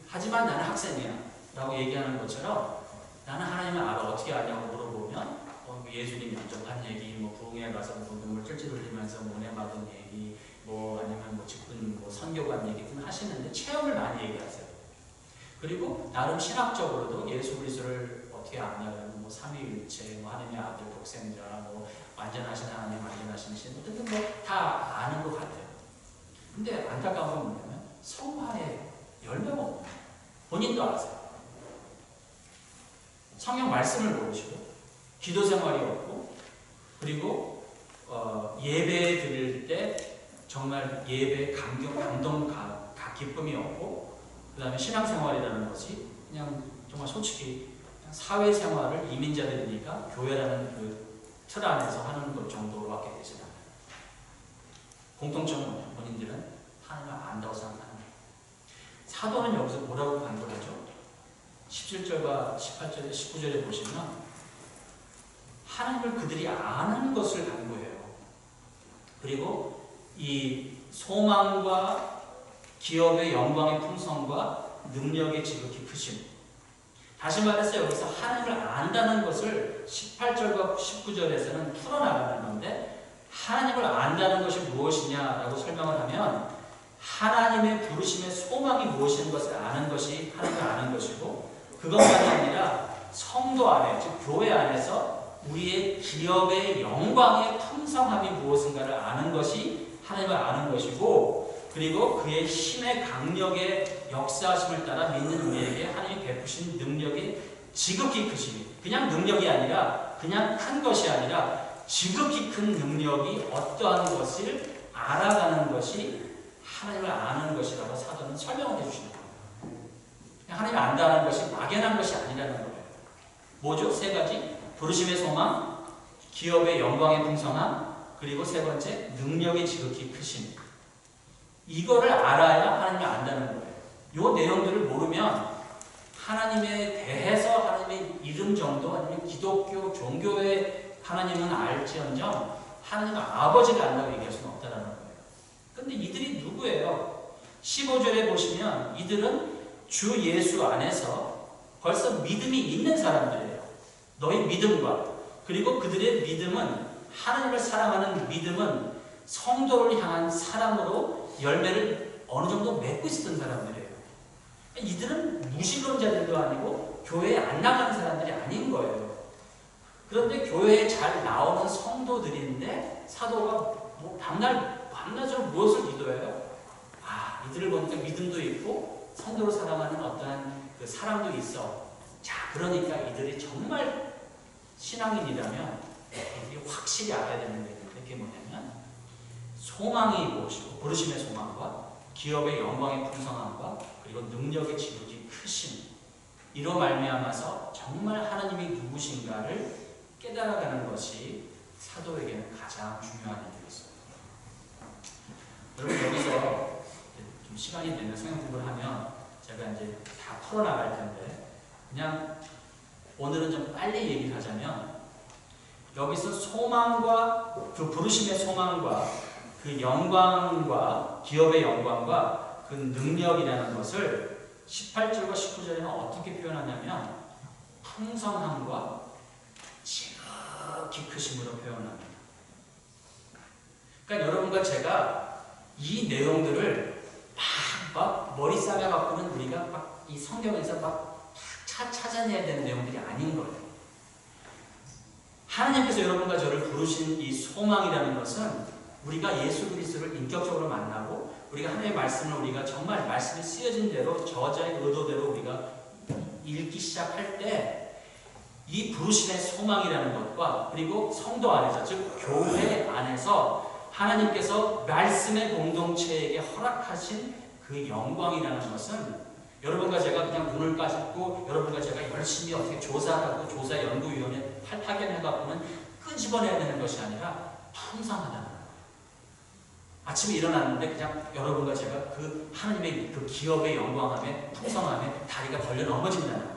하지만 나는 학생이야 라고 얘기하는 것처럼 나는 하나님을 알아. 어떻게 아냐고 물어보면 예수님 영접한 얘기, 부흥회 가서 눈물 찔찔 흘리면서 은혜 받은 얘기, 아니면 직분 선교관 얘기든 하시는데 체험을 많이 얘기하세요. 그리고 나름 신학적으로도 예수 그리스도를 어떻게 아냐면 삼위일체, 하나님의 아들 독생자, 완전하신 하나님, 완전하신 신, 어쨌든 다 아는 것 같아요. 근데 안타까운 건 뭐냐면 성화의 열매가 없는, 본인도 아세요. 성경 말씀을 모르시고 기도 생활이 없고, 그리고 예배 드릴 때 정말 예배 감동, 기쁨이 없고, 그 다음에 신앙생활이라는 것이 그냥 정말 솔직히 사회생활을 이민자들이니까 교회라는 그 틀 안에서 하는 것 정도로밖에 되지 않아요. 공통점은 본인들은 하나님을 안다고 생각하는 거예요. 사도는 여기서 뭐라고 간구를 하죠? 17절과 18절에 19절에 보시면 하나님을 그들이 아는 것을 간구해요. 그리고 이 소망과 기업의 영광의 풍성과 능력의 지극히 크심. 다시 말해서 여기서 하나님을 안다는 것을 18절과 19절에서는 풀어나가는 건데, 하나님을 안다는 것이 무엇이냐라고 설명을 하면 하나님의 부르심의 소망이 무엇인 것을 아는 것이 하나님을 아는 것이고, 그것만이 아니라 성도 안에, 즉 교회 안에서 우리의 기업의 영광의 풍성함이 무엇인가를 아는 것이 하나님을 아는 것이고, 그리고 그의 힘의 강력의 역사하심을 따라 믿는 우리에게 하나님이 베푸신 능력이 지극히 크심이, 그냥 능력이 아니라 그냥 큰 것이 아니라 지극히 큰 능력이 어떠한 것을 알아가는 것이 하나님을 아는 것이라고 사도는 설명을 해주시는 거예요. 하나님을 안다는 것이 막연한 것이 아니라는 거예요. 뭐죠? 세 가지. 부르심의 소망, 기업의 영광의 풍성함, 그리고 세 번째 능력의 지극히 크심. 이거를 알아야 하나님을 안다는 거예요. 이 내용들을 모르면 하나님에 대해서 하나님의 이름 정도, 아니면 기독교 종교의 하나님은 알지언정 하나님은 아버지를 안다고 얘기할 수는 없다는 거예요. 근데 이들이 누구예요? 15절에 보시면 이들은 주 예수 안에서 벌써 믿음이 있는 사람들이에요. 너희 믿음과, 그리고 그들의 믿음은, 하나님을 사랑하는 믿음은 성도를 향한 사랑으로 열매를 어느 정도 맺고 있었던 사람들이에요. 이들은 무신론자들도 아니고 교회에 안 나가는 사람들이 아닌 거예요. 그런데 교회에 잘 나오는 성도들인데 사도가 뭐 밤낮으로 무엇을 기도해요? 이들을 보니까 믿음도 있고 성도를 사랑하는 어떠한 그 사랑도 있어. 자, 그러니까 이들이 정말 신앙인이라면 이들이 확실히 알아야 되는 게 그게 뭐냐면, 소망이 무엇이고, 부르심의 소망과 기업의 영광의 풍성함과 그리고 능력의 지극히 크심, 이로 말미암아서 정말 하나님이 누구신가를 깨달아가는 것이 사도에게는 가장 중요한 일이었어요. 여러분, 여기서 좀 시간이 되면 성경 공부를 하면 제가 이제 다 풀어나갈 텐데, 그냥 오늘은 좀 빨리 얘기를 하자면, 여기서 소망과 그 부르심의 소망과 그 영광과 기업의 영광과 그 능력이라는 것을 18절과 19절에는 어떻게 표현하냐면 풍성함과 지극히 크심으로 표현합니다. 그러니까 여러분과 제가 이 내용들을 막 머리 싸매갖고는 우리가 막 이 성경에서 막 찾아내야 되는 내용들이 아닌 거예요. 하나님께서 여러분과 저를 부르신 이 소망이라는 것은 우리가 예수 그리스도를 인격적으로 만나고, 우리가 하나님의 말씀을 우리가 정말 말씀이 쓰여진 대로 저자의 의도대로 우리가 읽기 시작할 때 이 부르심의 소망이라는 것과, 그리고 성도 안에서, 즉 교회 안에서 하나님께서 말씀의 공동체에게 허락하신 그 영광이라는 것은, 여러분과 제가 그냥 눈을 까짓고 여러분과 제가 열심히 어떻게 조사하고 조사연구위원회 파견해갖고는 끄집어내야 되는 것이 아니라 풍성하다는 거예요. 아침에 일어났는데 그냥 여러분과 제가 그 하나님의 그 기업의 영광함에 풍성함에 다리가 걸려 넘어진다는 거예요.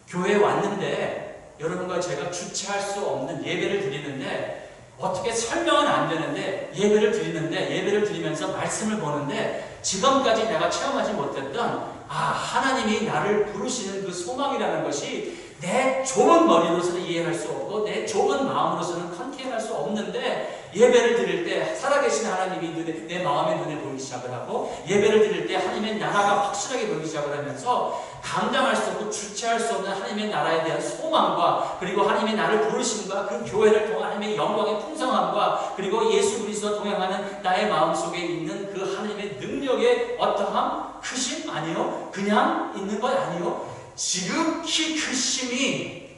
교회에 왔는데 여러분과 제가 주체할 수 없는 예배를 드리는데, 어떻게 설명은 안 되는데 예배를 드리는데, 예배를 드리면서 말씀을 보는데 지금까지 내가 체험하지 못했던 하나님이 나를 부르시는 그 소망이라는 것이 내 좁은 머리로서는 이해할 수 없고 내 좁은 마음으로서는 컨테인할 수 없는데, 예배를 드릴 때 살아계신 하나님이 내 마음의 눈에 보이기 시작을 하고, 예배를 드릴 때 하나님의 나라가 확실하게 보이기 시작을 하면서 감당할 수 없고 주체할 수 없는 하나님의 나라에 대한 소망과, 그리고 하나님의 나를 부르심과 그 교회를 통한 하나님의 영광의 풍성함과, 그리고 예수 그리스도와 동행하는 나의 마음속에 있는 그 하나님의 능력의 어떠함, 크심? 아니요. 그냥 있는 것 아니요. 지극히 크심이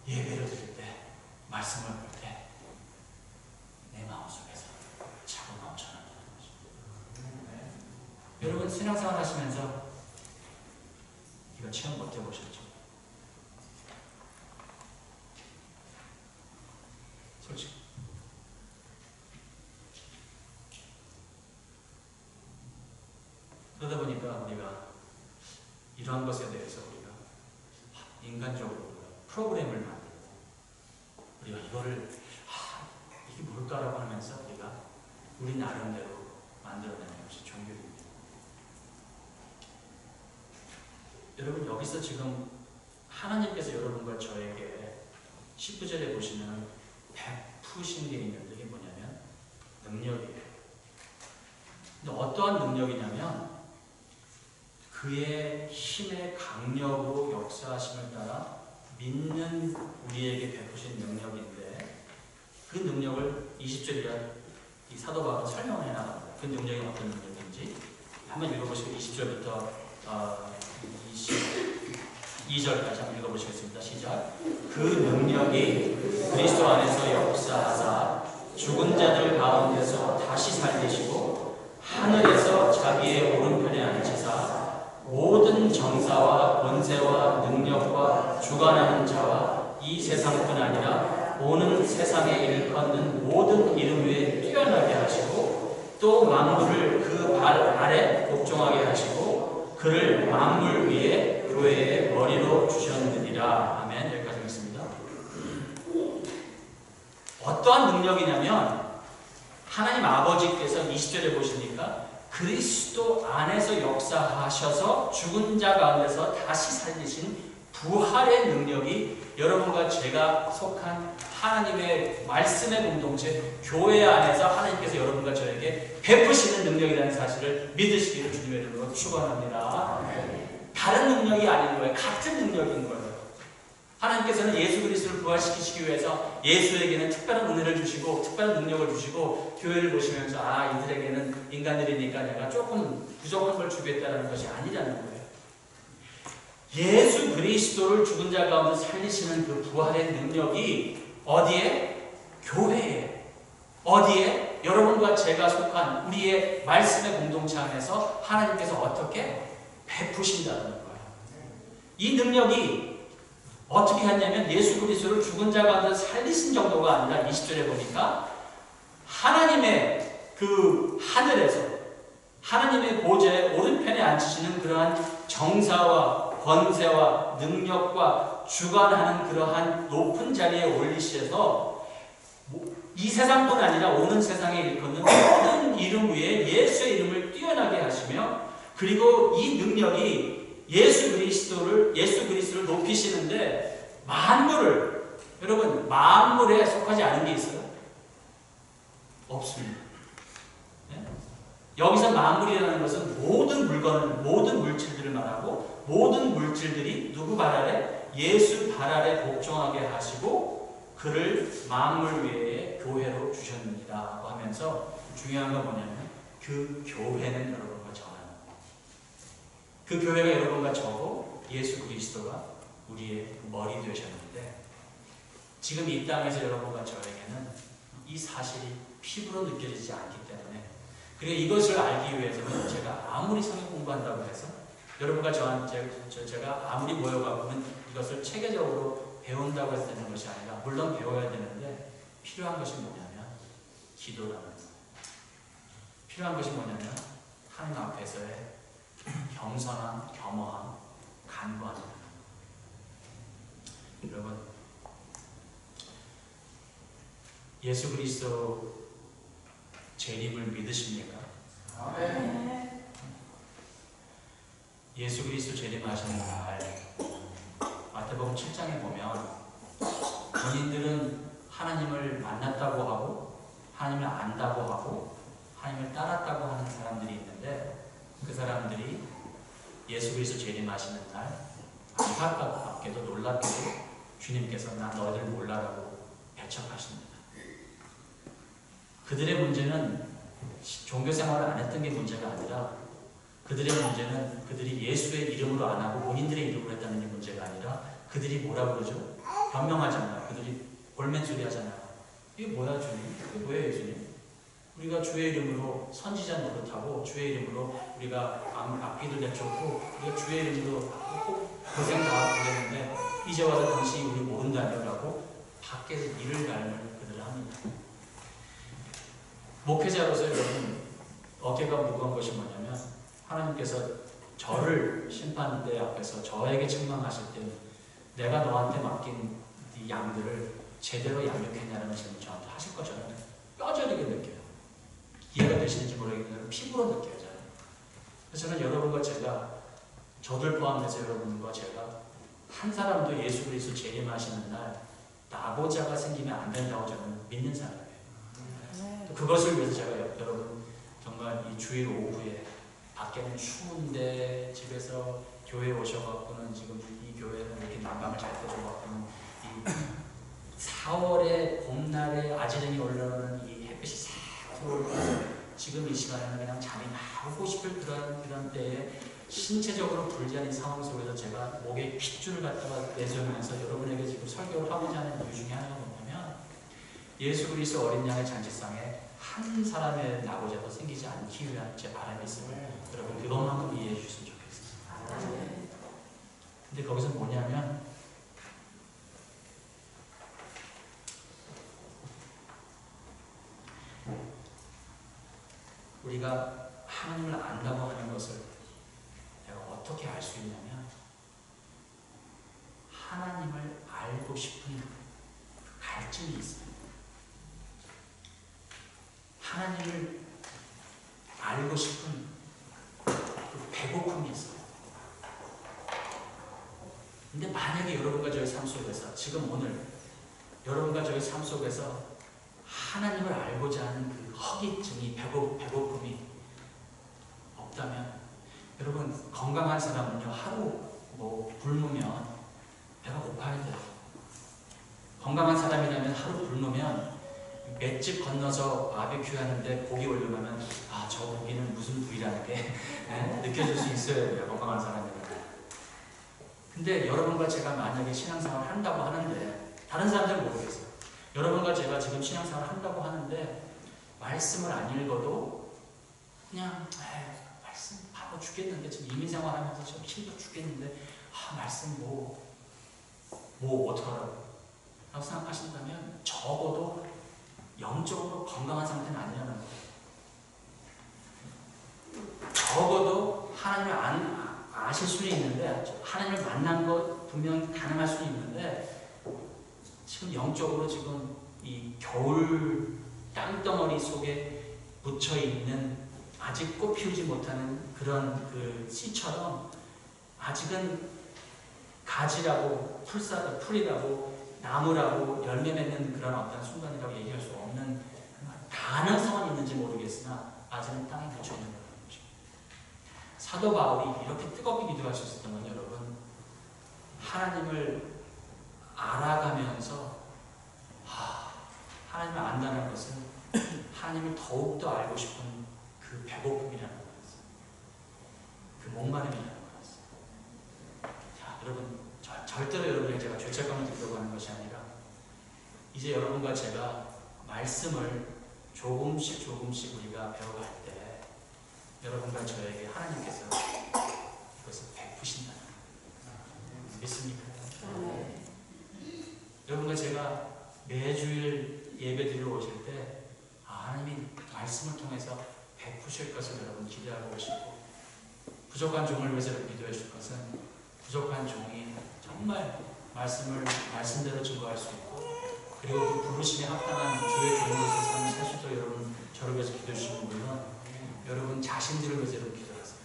예배를 드릴 때, 말씀을 볼 때 내 마음속에서 차고 넘쳐난다는 거죠. 네. 여러분 신앙생활 하시면서 이거 체험 못 해보셨죠? 솔직히 그러다 보니까 우리가 이러한 것에 대해서 우리가 인간적으로 프로그램을 만들고 우리가 이거를 이게 뭘까라고 하면서 우리가 우리 나름대로 만들어내는 것이 종교입니다. 여러분 여기서 지금 하나님께서 여러분과 저에게 19절에 보시면 베푸신 게 있는데 이게 뭐냐면 능력이에요. 근데 어떠한 능력이냐면 그의 힘의 강력으로 역사하심을 따라 믿는 우리에게 베푸신 능력인데 그 능력을 20절이라 이 사도 바울은 설명을 해나갑니다. 그 능력이 어떤 능력인지 한번 읽어보시고 20절부터 22절까지 한번 읽어보시겠습니다. 시작. 그 능력이 그리스도 안에서 역사하사 죽은 자들 가운데서 다시 살리시고 하늘에서 자기의 오른편에 앉히사 모든 정사와 권세와 능력과 주관하는 자와 이 세상뿐 아니라 오는 세상에 일컫는 모든 이름 위에 뛰어나게 하시고 또 만물을 그 발 아래 복종하게 하시고 그를 만물 위에 교회의 머리로 주셨느니라. 아멘. 여기까지 있습니다. 어떠한 능력이냐면 하나님 아버지께서 20절에 보시니까 그리스도 안에서 역사하셔서 죽은 자 가운데서 다시 살리신 부활의 능력이 여러분과 제가 속한 하나님의 말씀의 공동체 교회 안에서 하나님께서 여러분과 저에게 베푸시는 능력이라는 사실을 믿으시기를 주님의 이름으로 축원합니다. 다른 능력이 아닌 거예요. 같은 능력인 거예요. 하나님께서는 예수 그리스도를 부활시키시기 위해서 예수에게는 특별한 은혜를 주시고 특별한 능력을 주시고 교회를 보시면서 이들에게는 인간들이니까 내가 조금 부족한 걸 주겠다는 것이 아니라는 거예요. 예수 그리스도를 죽은 자 가운데 살리시는 그 부활의 능력이 어디에? 교회에. 어디에? 여러분과 제가 속한 우리의 말씀의 공동체 안에서 하나님께서 어떻게 베푸신다는 거예요. 이 능력이 어떻게 했냐면 예수 그리스도를 죽은 자 가운데 살리신 정도가 아니라 20절에 보니까 하나님의 그 하늘에서 하나님의 보좌의 오른편에 앉히시는 그러한 정사와 권세와 능력과 주관하는 그러한 높은 자리에 올리셔서 이 세상뿐 아니라 오는 세상에 일컫는 모든 이름 위에 예수의 이름을 뛰어나게 하시며 그리고 이 능력이 예수 그리스도를 높이시는데 만물을 여러분 만물에 속하지 않은 게 있어요? 없습니다. 네? 여기서 만물이라는 것은 모든 물건을 모든 물질들을 말하고 모든 물질들이 누구 발 아래? 예수 발 아래 복종하게 하시고 그를 만물 위에 교회로 주셨느니라 하면서 중요한 건 뭐냐면 그 교회는 여러분과 저는 그 교회가 여러분과 저고 예수 그리스도가 우리의 머리 되셨는데 지금 이 땅에서 여러분과 저에게는 이 사실이 피부로 느껴지지 않기 때문에 그리고 이것을 알기 위해서는 제가 아무리 성경 공부한다고 해서 여러분과 제가 아무리 모여가고는 이것을 체계적으로 배운다고 해서 되는 것이 아니라 물론 배워야 되는데 필요한 것이 뭐냐면 기도라는 거예요. 필요한 것이 뭐냐면 하나님 앞에서의 겸손함, 겸허함, 간구함. 여러분 예수 그리스도 재림을 믿으십니까? 아멘. 예수 그리스도 재림하시는 날 마태복음 7장에 보면 본인들은 하나님을 만났다고 하고 하나님을 안다고 하고 하나님을 따랐다고 하는 사람들이 있는데 그 사람들이 예수 그리스도 재림하시는 날 안타깝게도 놀랍게도 주님께서 나 너희들 몰라라고 배척하십니다. 그들의 문제는 종교생활을 안 했던 게 문제가 아니라 그들의 문제는 그들이 예수의 이름으로 안 하고 본인들의 이름으로 했다는 게 문제가 아니라 그들이 뭐라고 그러죠? 변명하잖아요. 그들이 볼멘 소리 하잖아요. 이게 뭐야 주님? 이게 뭐예요 주님? 우리가 주의 이름으로 선지자 노릇하고 주의 이름으로 우리가 악기들 내쫓고 우리가 주의 이름으로 꼭 고생 다 하는데 이제 와서 당신이 우리 모른다며 라고 밖에서 이를 갈면 그들을 합니다. 목회자로서 여러분 어깨가 무거운 것이 뭐냐면 하나님께서 저를 심판대 앞에서 저에게 책망하실 때는 내가 너한테 맡긴 이 양들을 제대로 양육했냐는 질문 저한테 하실 거잖아요. 뼈저리게 느껴요. 이해가 되시는지 모르겠는데 피부로 느껴요. 그래서 저는 여러분과 제가 저들 포함해서 여러분과 제가 한 사람도 예수 그리스도 재림하시는 날 낙오자가 생기면 안 된다고 저는 믿는 사람이에요. 그것을 위해서 제가 여러분 정말 이 주일 오후에 밖에는 추운데 집에서 교회에 오셔갖고는 지금 이 교회는 이렇게 난방을 잘 켜줘갖고는 이 4월의 봄날에 아지랑이 올라오는 이 햇빛이 싹 들어오면서 지금 이 시간에는 그냥 잠이 나오고 싶을 그런 때에 신체적으로 불리한 상황 속에서 제가 목에 핏줄을 갖다가 내주면서 여러분에게 지금 설교를 하고자 하는 이유 중에 하나가 뭐냐면 예수 그리스도 어린 양의 잔치상에 한 사람의 낙오자도 생기지 않기 위한 제 바람이 있음을 여러분 그것만큼 이해해 주셨으면 좋겠어요. 근데 거기서 뭐냐면 우리가 하나님을 안다고 하는 것을 내가 어떻게 알 수 있냐면 하나님을 알고 싶은 갈증이 있어요. 하나님을 알고 싶은 그 배고픔이 있어요. 근데 만약에 여러분과 저의 삶 속에서 지금 오늘 여러분과 저의 삶 속에서 하나님을 알고자 하는 그 허기증이 배고픔이 없다면 여러분 건강한 사람은요 하루 뭐 굶으면 배가 고파야 돼요. 건강한 사람이라면 하루 굶으면 맷집 건너서 바비큐 하는데 고기 올려놓으면 아 저 고기는 무슨 부위라는 게 느껴질 수 있어야 돼요. 건강한 사람이라면. 근데 여러분과 제가 만약에 신앙생활을 한다고 하는데 다른 사람들은 모르겠어요. 여러분과 제가 지금 신앙생활을 한다고 하는데 말씀을 안 읽어도 그냥 말씀 바로 죽겠는데 지금 이민생활하면서 지금 힘들어 죽겠는데 말씀 뭐 어떡하라고 라고 생각하신다면 적어도 영적으로 건강한 상태는 아니라는 거예요. 적어도 하나님을 아실 수는 있는데 하나님을 만난 것 분명 가능할 수는 있는데 지금 영적으로 지금 이 겨울 땅덩어리 속에 묻혀 있는 아직 꽃 피우지 못하는 그런 그 씨처럼 아직은 가지라고 풀이라고 나무라고 열매 맺는 그런 어떤 순간이라고 얘기할 수 없는 가능성은 있는지 모르겠으나 아직은 땅에 묻혀 있는 거죠. 사도 바울이 이렇게 뜨겁게 기도할 수 있었던 건 여러분 하나님을 알아가면서 하나님을 안다는 것은 하나님을 더욱더 알고 싶은 그 배고픔이라는 거였어요. 그 목마름이라는 거였어요. 자, 여러분 절대로 여러분에게 제가 죄책감을 들려고 하는 것이 아니라 이제 여러분과 제가 말씀을 조금씩 우리가 배워갈 때 여러분과 저에게 하나님께서 이것을 베푸신다는 거예요. 믿습니까? 여러분과 제가 매주일 예배드리러 오실 때 하나님이 말씀을 통해서 베푸실 것을 여러분 기대하고 오시고 부족한 종을 위해서 기도해 줄 것은 부족한 종이 정말 말씀대로 증거할 수 있고 그리고 그 부르심에 합당한 주의 종으로서 삶을 살 수 있도록 여러분 저를 위해서 기도해 주시는 분은 여러분 자신들을 위해서 여러분 기도하세요.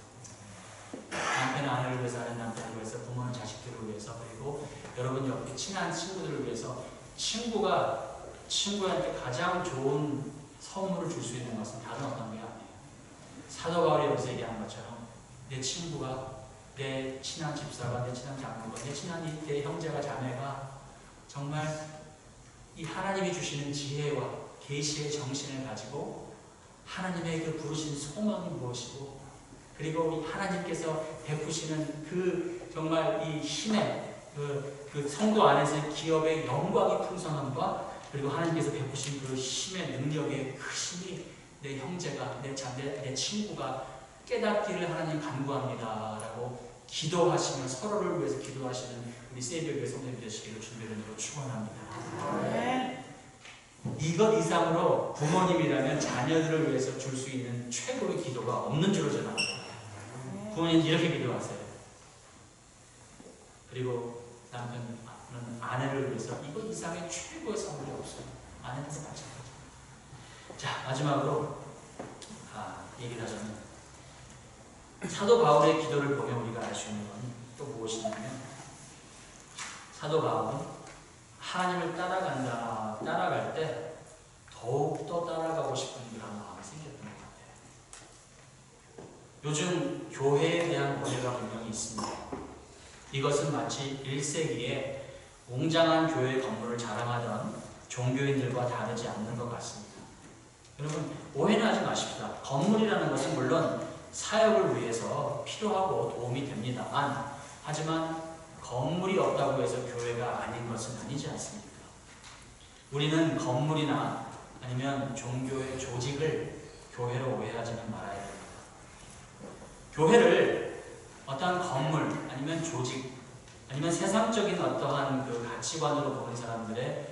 남편은 아내를 위해서, 아내는 남편을 위해서, 부모는 자식들을 위해서, 그리고 여러분 옆에 친한 친구들을 위해서 친구한테 가장 좋은 선물을 줄 수 있는 것은 다른 어떤 게 아니에요. 사도 바울이 여기서 얘기한 것처럼 내 친구가, 내 친한 집사가, 내 친한 장모가, 내 형제가, 자매가 정말 이 하나님이 주시는 지혜와 계시의 정신을 가지고 하나님의 그 부르신 소망이 무엇이고 그리고 하나님께서 베푸시는 그 정말 이 힘의 그 그 성도 안에서의 기업의 영광의 풍성함과 그리고 하나님께서 베푸신 그 힘의 능력의 크심이 내 형제가 내 친구가 깨닫기를 하나님 간구합니다 라고 기도하시면 서로를 위해서 기도하시는 우리 세이비어교회 성도님 되시기를 주님의 이름으로 축원합니다. 이것 이상으로 부모님이라면 자녀들을 위해서 줄 수 있는 최고의 기도가 없는 줄로 저는 압니다. 부모님 이렇게 기도하세요. 그리고 남편은 아내를 위해서 이것 이상의 최고의 선물이 없어요. 아내는 마찬가지. 자, 마지막으로 얘기를 하자면 사도 바울의 기도를 보면 우리가 알 수 있는 건 또 무엇이냐면 사도 바울은 하나님을 따라갈 때 더욱더 따라가고 싶은 그런 마음이 생겼던 것 같아요. 요즘 교회에 대한 오해가 분명히 있습니다. 이것은 마치 1세기에 웅장한 교회 건물을 자랑하던 종교인들과 다르지 않는 것 같습니다. 여러분, 오해는 하지 마십시다. 건물이라는 것은 물론 사역을 위해서 필요하고 도움이 됩니다만, 하지만 건물이 없다고 해서 교회가 아닌 것은 아니지 않습니까? 우리는 건물이나 아니면 종교의 조직을 교회로 오해하지는 말아야 됩니다. 교회를 어떠한 건물 아니면 조직 아니면 세상적인 어떠한 그 가치관으로 보는 사람들의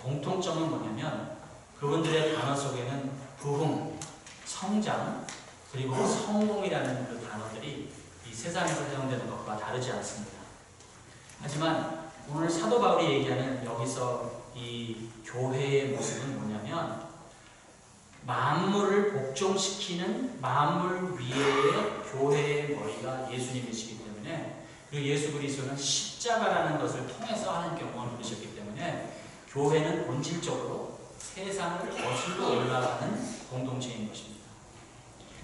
공통점은 뭐냐면 그분들의 단어 속에는 부흥, 성장, 그리고 성공이라는 그 단어들이 이 세상에서 사용되는 것과 다르지 않습니다. 하지만 오늘 사도 바울이 얘기하는 여기서 이 교회의 모습은 뭐냐면 만물을 복종시키는 만물 위에 교회의 머리가 예수님이시기 때문에, 그리고 예수 그리스도는 십자가라는 것을 통해서 하나님께 영광을 누리셨기 때문에 교회는 본질적으로 세상을 거슬러 올라가는 공동체인 것입니다.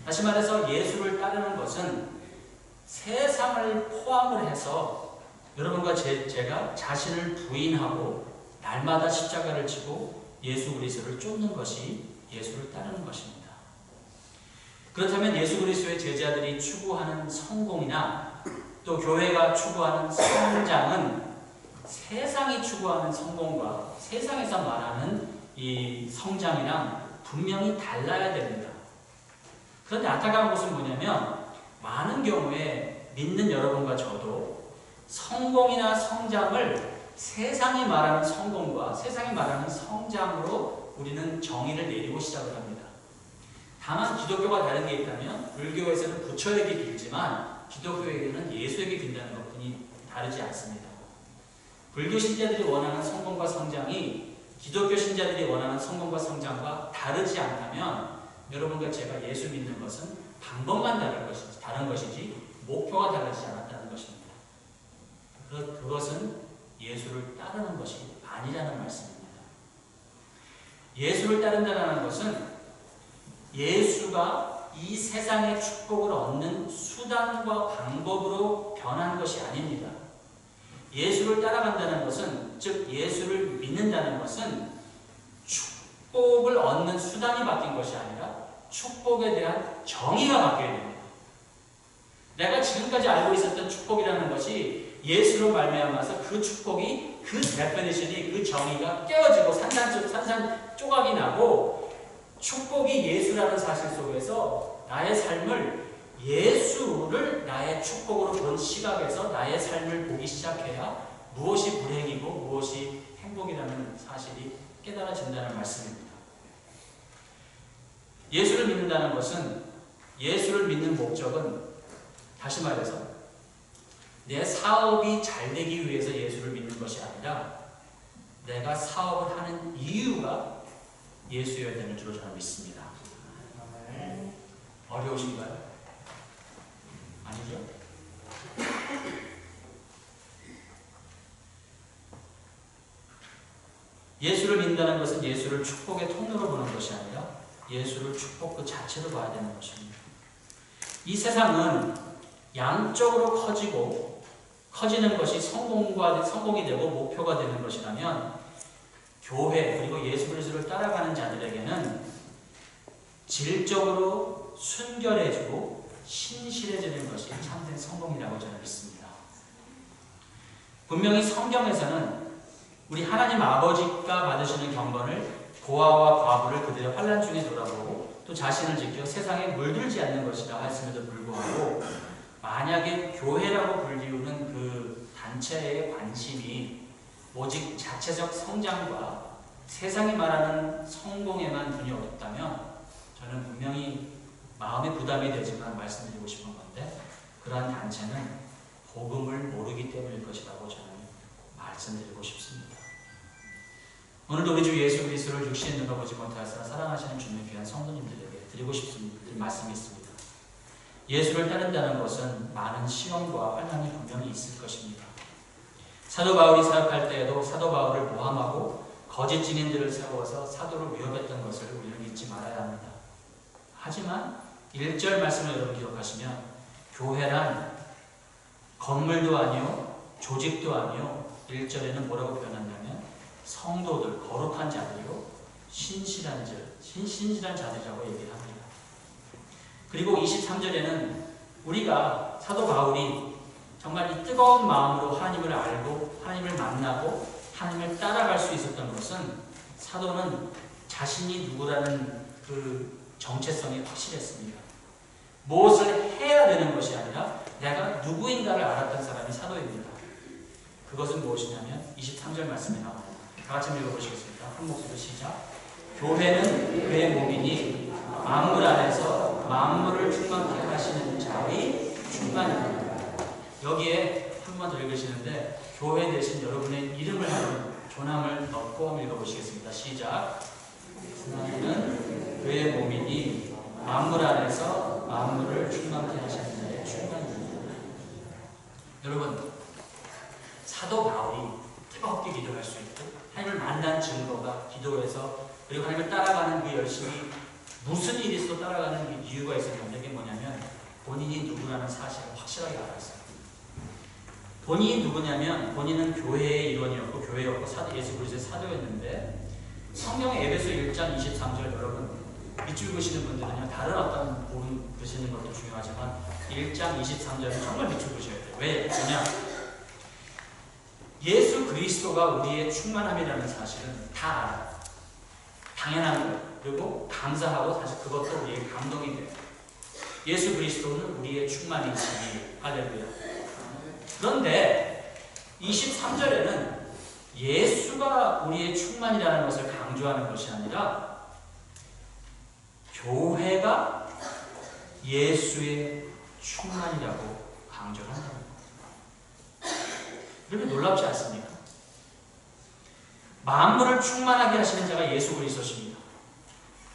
다시 말해서 예수를 따르는 것은 세상을 포함을 해서 여러분과 제가 자신을 부인하고 날마다 십자가를 지고 예수 그리스도를 쫓는 것이 예수를 따르는 것입니다. 그렇다면 예수 그리스도의 제자들이 추구하는 성공이나 또 교회가 추구하는 성장은 세상이 추구하는 성공과 세상에서 말하는 이 성장이랑 분명히 달라야 됩니다. 그런데 안타까운 것은 뭐냐면 많은 경우에 믿는 여러분과 저도 성공이나 성장을 세상이 말하는 성공과 세상이 말하는 성장으로 우리는 정의를 내리고 시작을 합니다. 다만 기독교가 다른 게 있다면 불교에서는 부처에게 빌지만 기독교에게는 예수에게 빈다는 것뿐이 다르지 않습니다. 불교 신자들이 원하는 성공과 성장이 기독교 신자들이 원하는 성공과 성장과 다르지 않다면 여러분과 제가 예수 믿는 것은 방법만 다른 것이지 목표가 다르지 않았다는 것입니다. 그것은 예수를 따르는 것이 아니라는 말씀입니다. 예수를 따른다는 것은 예수가 이 세상의 축복을 얻는 수단과 방법으로 변한 것이 아닙니다. 예수를 따라간다는 것은, 즉 예수를 믿는다는 것은 축복을 얻는 수단이 바뀐 것이 아니라 축복에 대한 정의가 바뀌어야 됩니다. 내가 지금까지 알고 있었던 축복이라는 것이 예수로 말미암아서 그 축복이, 그 데피니션이, 그 정의가 깨어지고 산산 조각이 나고 축복이 예수라는 사실 속에서 나의 삶을 예수를 나의 축복으로 본 시각에서 나의 삶을 보기 시작해야 무엇이 불행이고 무엇이 행복이라는 사실이 깨달아진다는 말씀입니다. 예수를 믿는다는 것은, 예수를 믿는 목적은 다시 말해서 내 사업이 잘 되기 위해서 예수를 믿는 것이 아니라 내가 사업을 하는 이유가 예수여야 되는 줄로 저는 믿습니다. 어려우신가요? 아니죠? 예수를 믿는다는 것은 예수를 축복의 통로로 보는 것이 아니라 예수를 축복 그 자체로 봐야 되는 것입니다. 이 세상은 양적으로 커지는 것이 성공이 되고 목표가 되는 것이라면 교회 그리고 예수 그리스도를 따라가는 자들에게는 질적으로 순결해지고 신실해지는 것이 참된 성공이라고 저는 믿습니다. 분명히 성경에서는 우리 하나님 아버지가 받으시는 경건을 고아와 과부를 그들의 환난 중에 돌아보고 또 자신을 지켜 세상에 물들지 않는 것이라 했음에도 불구하고 만약에 교회라고 불리우는 그 단체의 관심이 오직 자체적 성장과 세상이 말하는 성공에만 눈이 어둡다면 저는 분명히 마음의 부담이 되지만 말씀드리고 싶은 건데 그러한 단체는 복음을 모르기 때문일 것이라고 저는 말씀드리고 싶습니다. 오늘도 우리 주 예수 그리스도를 육신의 눈으로 보지 못하였으나 사랑하시는 주님의 귀한 성도님들에게 드리고 싶은 말씀이 있습니다. 예수를 따른다는 것은 많은 시험과 환난이 분명히 있을 것입니다. 사도 바울이 사역할 때에도 사도 바울을 모함하고 거짓 증인들을 세워서 사도를 위협했던 것을 우리는 잊지 말아야 합니다. 하지만 1절 말씀을 여러분 기억하시면 교회란 건물도 아니요 조직도 아니요 1절에는 뭐라고 표현하냐면 성도들, 거룩한 자들이요 신실한 자들이라고 얘기를 합니다. 그리고 23절에는 우리가 사도 바울이 정말 이 뜨거운 마음으로 하나님을 알고 하나님을 만나고 하나님을 따라갈 수 있었던 것은 사도는 자신이 누구라는 그 정체성이 확실했습니다. 무엇을 해야 되는 것이 아니라 내가 누구인가를 알았던 사람이 사도입니다. 그것은 무엇이냐면 23절 말씀에 나옵니다. 다 같이 읽어보시겠습니다. 한 목소리로 시작. 교회는 그의 몸이니 만물 안에서 만물을 충만케 하시는 자의 충만입니다. 여기에 한 번 더 읽으시는데 교회 대신 여러분의 이름을 하는 존함을 넣고 한번 읽어보시겠습니다. 시작. 하나님은 그의 몸이니 만물 안에서 만물을 충만케 하시는 자의 충만입니다. 여러분, 사도 바울이 뜨겁게 기도할 수 있고 하나님을 만난 증거가 기도에서 그리고 하나님을 따라가는 그 열심히 무슨 일이 있어도 따라가는 그 이유가 있었는데 그게 뭐냐면 본인이 누구라는 사실을 확실하게 알았어요. 본인이 누구냐면 본인은 교회의 일원이었고 교회였고 예수 그리스도의 사도였는데 성경 에베소 1장 23절 여러분 밑줄 그시는 분들은요 다른 어떤 부분 그시는 것도 중요하지만 1장 23절은 정말 밑줄 그셔야 돼요. 왜냐? 예수 그리스도가 우리의 충만함이라는 사실은 다 알아요. 당연한 거예요. 그리고 감사하고 사실 그것도 우리의 감동이 돼요. 예수 그리스도는 우리의 충만이시니 할렐루야. 그런데 23절에는 예수가 우리의 충만이라는 것을 강조하는 것이 아니라 교회가 예수의 충만이라고 강조를 한다는 거예요. 이렇게 놀랍지 않습니까? 만물을 충만하게 하시는 자가 예수 그리스도십니다.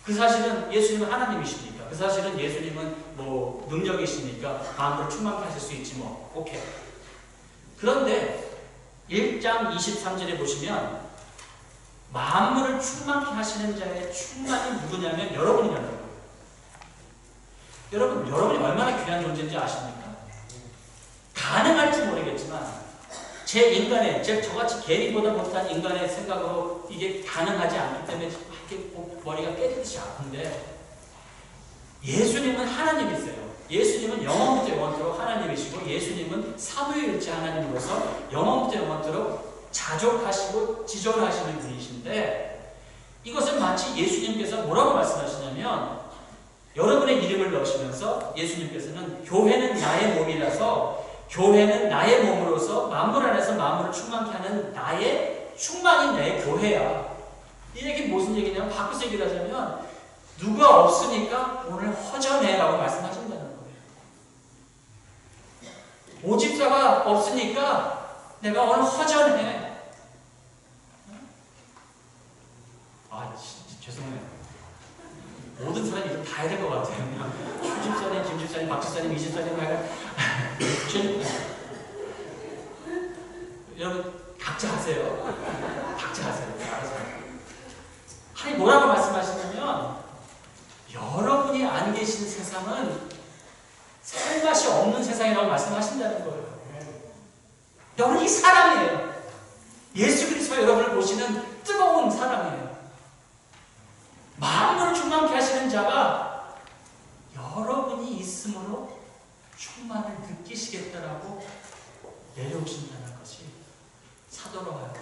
그 사실은 예수님은 하나님이시니까 그 사실은 예수님은 뭐 능력이시니까 만물을 충만케 하실 수 있지 뭐 오케이. 그런데 1장 23절에 보시면 만물을 충만케 하시는 자의 충만이 누구냐면 여러분이라는 거예요. 여러분이 얼마나 귀한 존재인지 아십니까? 가능할지 모르겠지만 제 인간의, 저같이 개미보다 못한 인간의 생각으로 이게 가능하지 않기 때문에 이렇게 머리가 깨지듯이 아픈데 예수님은 하나님이세요. 예수님은 영원부터 영원토록 하나님이시고 예수님은 삼위일체 하나님으로서 영원부터 영원토록 자족하시고 지존하시는 분이신데 이것은 마치 예수님께서 뭐라고 말씀하시냐면 여러분의 이름을 넣으시면서 예수님께서는 교회는 나의 몸이라서 교회는 나의 몸으로서 만물 안에서 만물을 충만케 하는 나의 충만이 내 교회야. 이 얘기는 무슨 얘기냐면 바꿔서 얘기를 하자면 누가 없으니까 오늘 허전해 라고 말씀하신다는 거예요. 모집자가 없으니까 내가 오늘 허전해. 아 죄송해요. 모든 사람이 이거 다 해야 될 것 같아요. 추집사님, 김집사님, 박집사님, 이집사님 여러분 각자 하세요. 각자 하세요. 알아서. 하나님 뭐라고 말씀하시냐면 여러분이 안 계신 세상은 살맛이 없는 세상이라고 말씀하신다는 거예요. 여러분이 사랑이에요. 예수 그리스도가 여러분을 보시는 뜨거운 사랑이에요. 만물을 충만케 하시는 자가 여러분이 있음으로 충만을 느끼시겠다라고 내려오신다는 것이 사도로 하여금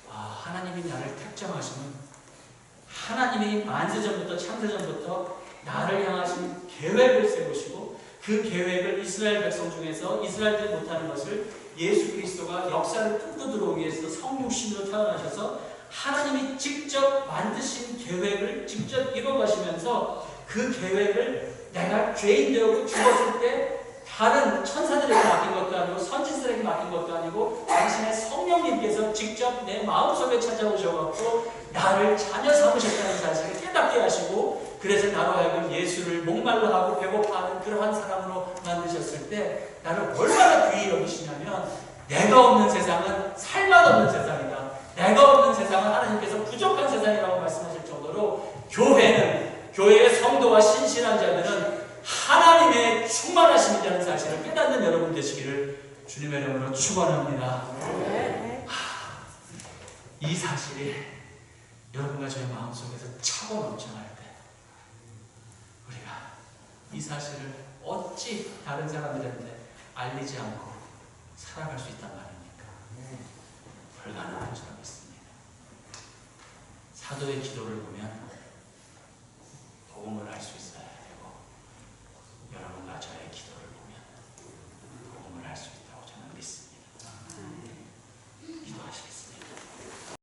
하나님이 나를 택정하시는, 하나님이 만세전부터 창세전부터 나를 향하신 계획을 세우시고 그 계획을 이스라엘 백성 중에서 이스라엘들이 못하는 것을 예수 그리스도가 역사를 뚫고 들어오기 위해서 성육신으로 태어나셔서 하나님이 직접 만드신 계획을 직접 이뤄가시면서 그 계획을 내가 죄인 되고 죽었을 때 다른 천사들에게 맡긴 것도 아니고 선지자들에게 맡긴 것도 아니고 당신의 성령님께서 직접 내 마음속에 찾아오셔서 나를 자녀 삼으셨다는 사실을 깨닫게 하시고, 그래서 나로 하여금 예수를 목말라 하고 배고파하는 그러한 사람으로 만드셨을 때 나를 얼마나 귀히 여기시냐면, 내가 없는 세상은 살맛 없는 세상이다, 내가 없는 세상은 하나님께서 부족한 세상이라고 말씀하실 정도로 교회의 성도와 신실한 자들은 하나님의 충만하심이라는 사실을 깨닫는 여러분 되시기를 주님의 이름으로 축원합니다. 이 사실이 여러분과 저의 마음속에서 차고 넘쳐날 때 우리가 이 사실을 어찌 다른 사람들한테 알리지 않고 살아갈 수 있단 말입니까? 불가능한 줄 믿습니다. 사도의 기도를 보면 복음을 알 수 있습니다.